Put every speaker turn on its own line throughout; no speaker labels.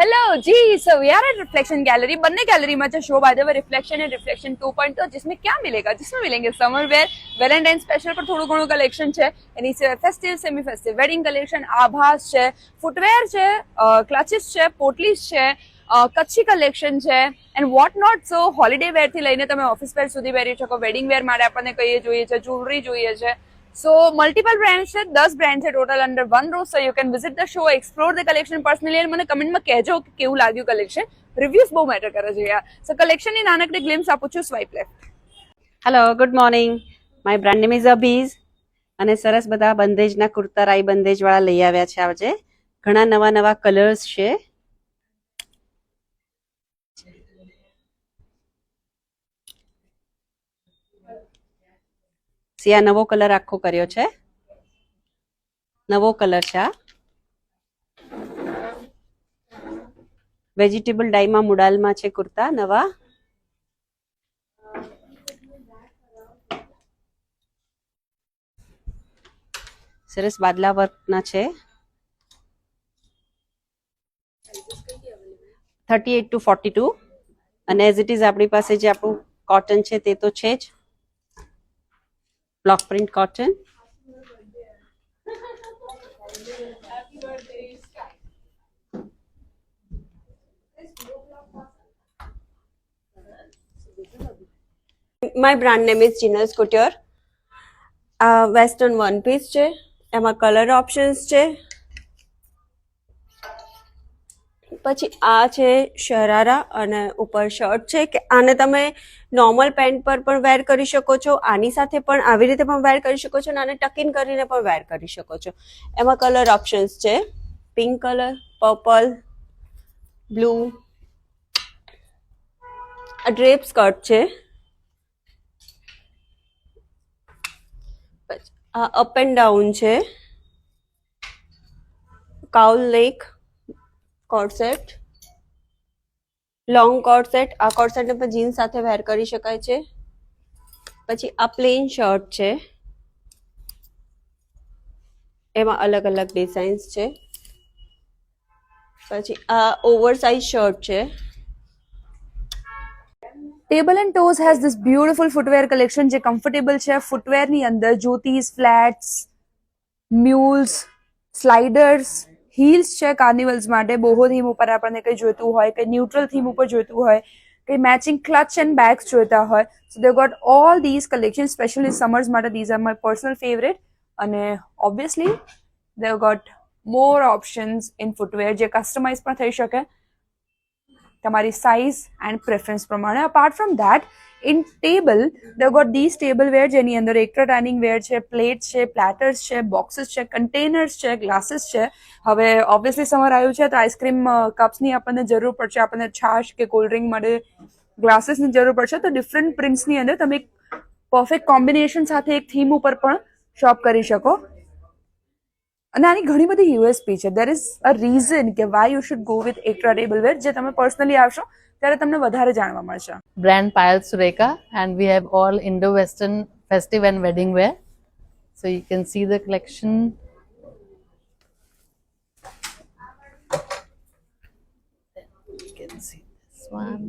Hello जी. So we are at reflection gallery. बनने gallery में जो show by the way reflection and reflection 2.0 जिसमें क्या मिलेगा, जिसमें मिलेंगे समर वेयर, वेलेंटाइन स्पेशल पर થોડું ઘણું કલેક્શન છે. એની સિવાય festive, semi festive, wedding collection, Aabhas છે, ફૂટવેર છે, ક્લચીસ છે, પોટલીસ છે, કચ્છી કલેક્શન છે and what not. So holiday wear થી લઈને તમે ઓફિસ વેર સુધી પહેરી શકો. વેડિંગ વેર માટે આપણને કહીએ જોઈએ છે, જ્વેલરી જોઈએ છે. So multiple brands છે, 10 brands છે total under one roof. So you can visit the show, explore the collection personally. અને મને કમેન્ટમાં કહેજો કે કેવું લાગ્યું કલેક્શન. રિવ્યુઝ બહુ મેટર કરે છે યાર. સો કલેક્શનની નાનકડી ગ્લિમ્સ આપું છું. Swipe left.
Hello, good morning. My brand name is અબીઝ અને સરસ બધા બંદેજના કુર્તા રાઈ બંદેજ વાળા લઈ આવ્યા છે. આજે ઘણા નવા નવા કલર્સ છે. આ નવો કલર આખો કર્યો છે, નવો કલર છે. આ વેજીટેબલ ડાઈમાં મુડાલમાં છે કુર્તા નવા. સરસ બાદલા વર્કના છે. 38 to 42 અને એઝ ઇટ ઇઝ આપણી પાસે જે આપણું કોટન છે તે તો છે જ, block print cotton. My brand name is Genus Couture. આ વેસ્ટર્ન વન પીસ છે, એમાં કલર ઓપ્શન્સ છે. પછી આ છે શરારા અને ઉપર શર્ટ છે કે આને તમે નોર્મલ પેન્ટ પર પણ વેર કરી શકો છો, આની સાથે પણ આવી રીતે પણ વેર કરી શકો છો અને આને ટક ઇન કરીને પણ વેર કરી શકો છો. એમાં કલર ઓપ્શન્સ છે, પિંક કલર, પર્પલ, બ્લુ. આ ડ્રેપ સ્કર્ટ છે. આ અપ એન્ડ ડાઉન છે, કાઉલ લેક કોર્સેટ, લોંગ કોર્સેટ. આ કોર્સેટને પણ જીન્સ સાથે વેર કરી શકાય છે. પછી આ પ્લેન શર્ટ છે, એમાં અલગ અલગ ડિઝાઇન્સ છે. પછી આ ઓવરસાઇઝ શર્ટ છે.
Table and toes has this beautiful footwear collection જે કમ્ફર્ટેબલ છે. ફૂટવેરની અંદર જ્યોતિસ, ફ્લેટ્સ, મ્યુલ્સ, સ્લાઇડર્સ, હીલ્સ છે કાર્નિવલ્સ માટે. બોહો થીમ ઉપર આપણને કંઈ જોઈતું હોય, કંઈ ન્યુટ્રલ થીમ ઉપર જોઈતું હોય, કંઈ મેચિંગ ક્લચ એન્ડ બેગ્સ જોઈતા હોય. So they got all these collection specially summers માટે. These are my personal favourite. અને obviously they got more options in footwear જે કસ્ટમાઇઝ પણ થઈ શકે તમારી સાઇઝ એન્ડ પ્રેફરન્સ પ્રમાણે. Apart from that in table they got this table wear જેની અંદર એક્સ્ટ્રા ડાઇનિંગ વેર છે, પ્લેટ છે, પ્લેટર્સ છે, બોક્સીસ છે, કન્ટેનર્સ છે, ગ્લાસીસ છે. હવે ઓબ્વિયસલી સમર આવ્યું છે તો આઈસ્ક્રીમ કપ્સની આપણને જરૂર પડશે, આપણને છાશ કે કોલ્ડ ડ્રિંક માટે ગ્લાસીસની જરૂર પડશે. તો ડિફરન્ટ પ્રિન્ટ્સની અંદર તમે એક પરફેક્ટ કોમ્બિનેશન સાથે એક થીમ ઉપર પણ શોપ કરી શકો. અને આની ઘણી બધી યુએસપી છે. દેર ઇઝ અ રીઝન કે why you should go with extra table wear જે તમે પર્સનલી આવશો ત્યારે તમને વધારે જાણવા મળશે.
Brand Payal Sureka, and we have all Indo-Western festive and wedding wear. So you can see the collection. You can see this one.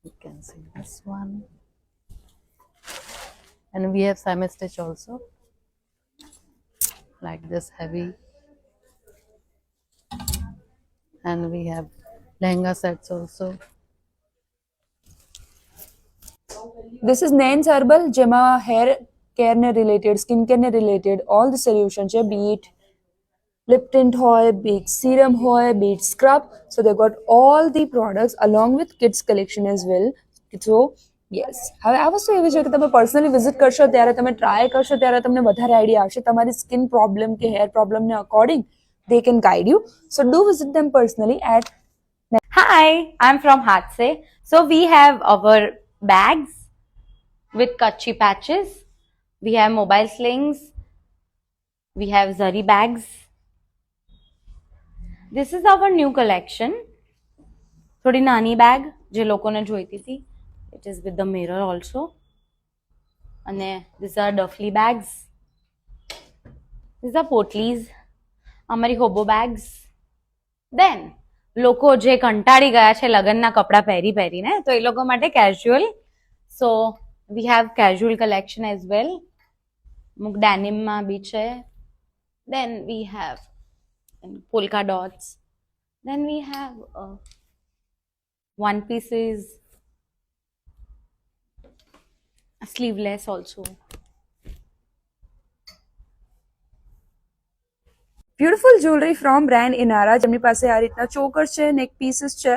You can see this one. And we have semi-stitch also, like this heavy. And we have lehenga sets also.
This is Nains Herbal જેમાં hair કેરને related, skin કેરને related all the solution છે. Be it lip tint હોય, be it serum હોય, be it scrub. So they got all the products along with kids collection as well. So yes, હવે આ વસ્તુ એવી છે કે તમે પર્સનલી વિઝિટ કરશો ત્યારે, તમે ટ્રાય કરશો ત્યારે તમને વધારે આઈડિયા આવશે. તમારી સ્કિન પ્રોબ્લેમ કે હેર પ્રોબ્લેમને according they can guide you. So do visit them personally at.
Hi, I'm from Hatse. So we have our bags with kachi patches. We have mobile slings. We have zari bags. This is our new collection. થોડી નાની bag જે લોકોને જોઈતી હતી. It is with the mirror also. And these are duffly bags. These are potlies. અમારી હોબો bags. દેન લોકો જે કંટાળી ગયા છે લગ્નના કપડાં પહેરીને તો એ લોકો માટે casual. So we have casual collection as well. અમુક ડેનિમમાં બી છે. Then we have polka dots. Then we have one pieces, sleeveless also.
Beautiful jewellery from brand Inara, જેમની પાસે આ રીતના ચોકર છે, નેક પીસીસ છે.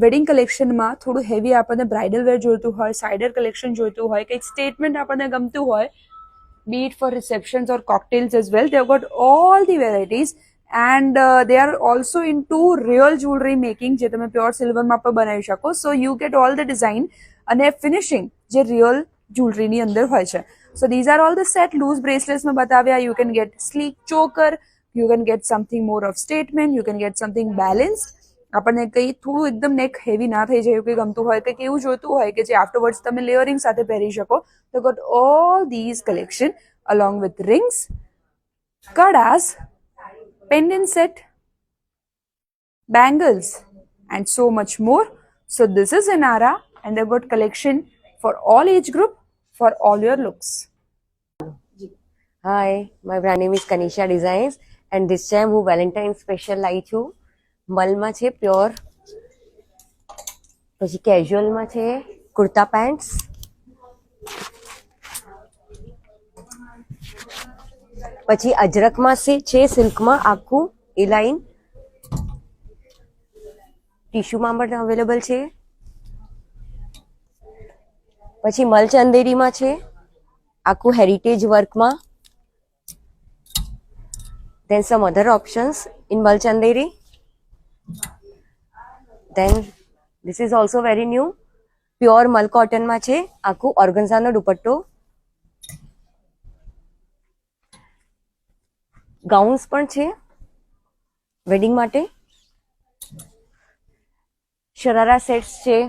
વેડિંગ કલેક્શનમાં થોડું હેવી આપણને બ્રાઇડલ વેર જોઈતું હોય, સાઇડર કલેક્શન જોઈતું હોય, કંઈક સ્ટેટમેન્ટ આપણને ગમતું હોય, be it for receptions or cocktails as well, they've got all the varieties and they are also into real jewelry making, જે તમે પ્યોર સિલ્વરમાં પણ બનાવી શકો. So you get all the design અને ફિનિશિંગ જે રિયલ જ્વેલરીની અંદર હોય છે. સો these are all the set. Loose બ્રેસલેટ્સમાં બતાવ્યા. You can get sleek choker, you can get something more of statement, you can get something balanced. આપણને કંઈ થોડું એકદમ નેક હેવી ના થઈ જાય એવું કંઈ ગમતું હોય, કંઈક એવું જોઈતું હોય કે જે આફ્ટરવર્ડ્સ તમે લેયરિંગ સાથે પહેરી શકો. તો got all these collection along with rings, kadas, pendant set, bangles and so much more. So this is Inara and they've got collection for all age group, for all your looks.
Hi, my brand name is Kanisha Designs and this time હું Valentine special લાવી છું. મલમાં છે pure, પછી કેઝ્યુઅલમાં છે kurta pants, પછી અજરકમાં છે સિલ્કમાં આખું એ line, ટીશ્યુમાં પણ અવેલેબલ છે. પછી મલ ચંદેરીમાં છે આખું heritage વર્કમાં. then some other options in Malchanderi. Then this is also very new, pure mal cotton માં છે આખું organza નો દુપટ્ટો. ગાઉન્સ પણ છે વેડિંગ માટે. શરારા સેટ્સ છે.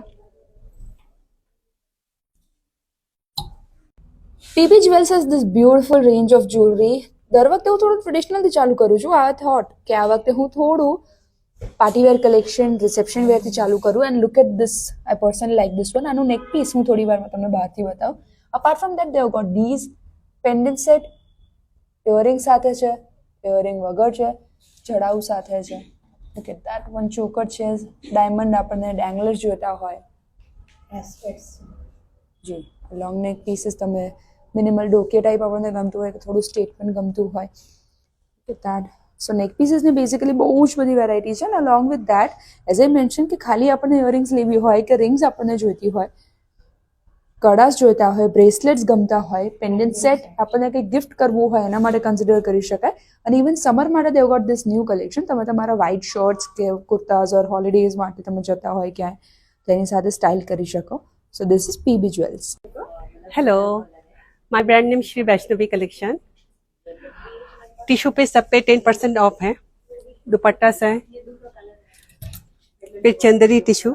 PB Jewels has this beautiful range of jewelry. દર વખતે હું થોડું ટ્રેડિશનલથી ચાલુ કરું છું. આ થોટ કે આ વખતે હું થોડું પાર્ટી વેર કલેક્શન, રિસેપ્શન વેરથી ચાલુ કરું. And look at this, I personally like this one. આનું નેક પીસ હું થોડી વારમાં તમને બહારથી બતાવું. Apart from that they have got these pendant set, earring સાથે છે, ઇયરિંગ વગર છે, જડાઉ સાથે છે. ઓકે, દેટ વન ચોકર છે, ડાયમંડ આપણને ડેંગલર્સ જોઈતા હોય. જી, લોંગ નેક પીસીસ તમે મિનિમલ ડોકે ટાઈપ આપણને ગમતું હોય કે થોડું સ્ટેટમેન્ટ ગમતું હોય. દેટ સો નેક પીસીસની બેઝિકલી બહુ જ બધી વેરાયટી છે. અને along with that as I mention કે ખાલી આપણને ઇયરિંગ્સ લેવી હોય કે રિંગ્સ આપણને જોઈતી હોય, કડાસ જોઈતા હોય, બ્રેસલેટ્સ ગમતા હોય, પેન્ડન્ટ સેટ આપણને કંઈક ગિફ્ટ કરવું હોય એના માટે કન્સિડર કરી શકાય. અને ઇવન સમર માટે દેવ ગોટ ધીસ ન્યૂ કલેક્શન. તમે તમારા વ્હાઇટ શર્ટ્સ કે કુર્તાઝ ઓર હોલિડેઝ માટે તમે જતા હોય ક્યાંય તો એની સાથે સ્ટાઇલ કરી શકો. So this is PB Jewels.
Hello, my brand name Shri Vaishnavi collection. Tissue पे सब पे 10% ऑफ है. दुपट्टा से फिर चंदेरी टिश्यू,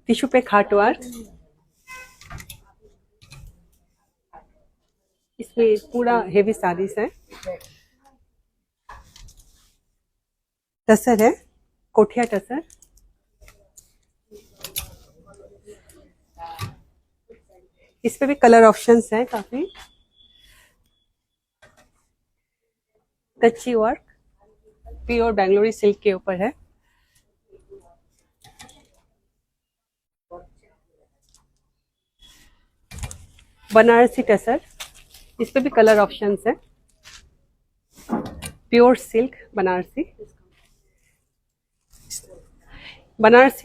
टिश्यू पे खाट वर्क, इसमें पूरा हेवी साड़ीज है. टसर है, कोठिया टसर. इस पे भी कलर ऑप्शंस हैं काफी. कच्ची वर्क प्योर बेंगलोरी सिल्क के ऊपर है. बनारसी टसर, इस पे भी कलर ऑप्शंस हैं. Pure silk Banarasi. बनारसी